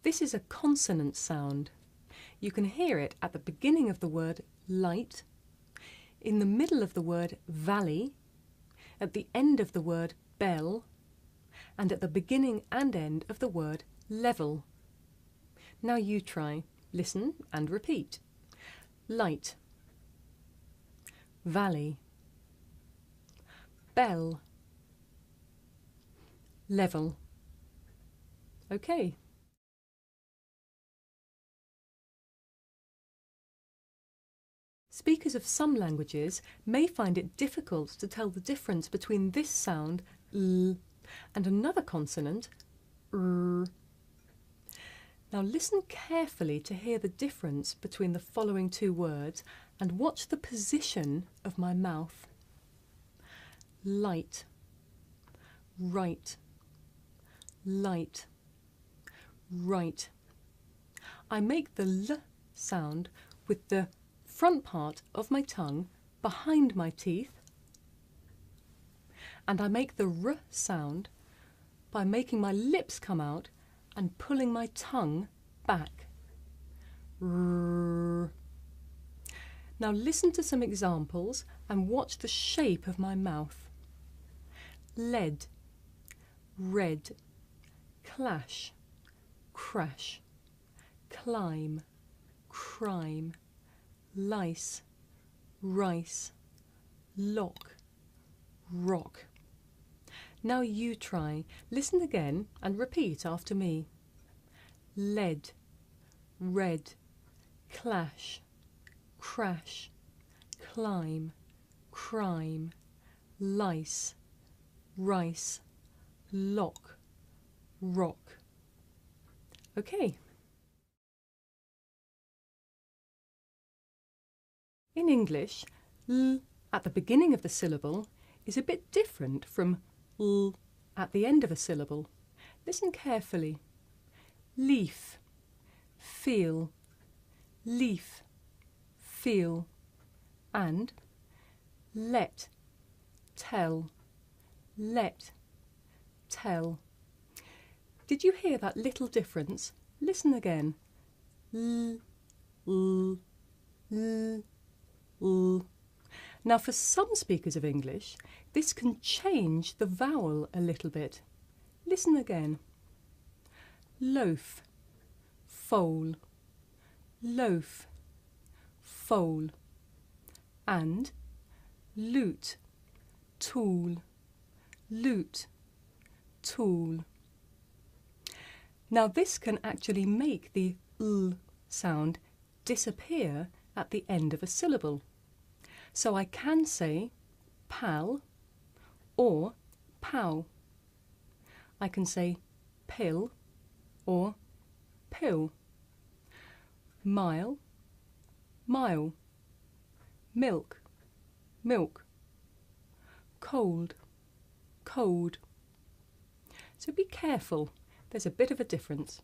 This is a consonant sound. You can hear it at the beginning of the word light, in the middle of the word valley, at the end of the word bell, and at the beginning and end of the word level. Now you try. Listen and repeat. Light, valley, bell, level. Okay. Speakers of some languages may find it difficult to tell the difference between this sound, l, and another consonant, r. Now listen carefully to hear the difference between the following two words and watch the position of my mouth. Light, right, light, right. I make the l sound with the front part of my tongue behind my teeth, and I make the r sound by making my lips come out and pulling my tongue back. R. Now listen to some examples and watch the shape of my mouth. Lead, red, clash, crash, climb, crime, lice, rice, lock, rock. Now you try. Listen again and repeat after me. Lead, red, clash, crash, climb, crime, lice, rice, lock, rock. Okay. In English, l at the beginning of the syllable is a bit different from l at the end of a syllable. Listen carefully. Leaf, feel, leaf, feel, and let, tell, let, tell. Did you hear that little difference? Listen again. L, l, l, l. Now for some speakers of English, this can change the vowel a little bit. Listen again. Loaf, foal, loaf, foal, and lute, tool, lute, tool. Now this can actually make the l sound disappear at the end of a syllable. So I can say pal or pow. I can say pill or pill. Mile, mile. Milk, milk. Cold, cold. So be careful, there's a bit of a difference.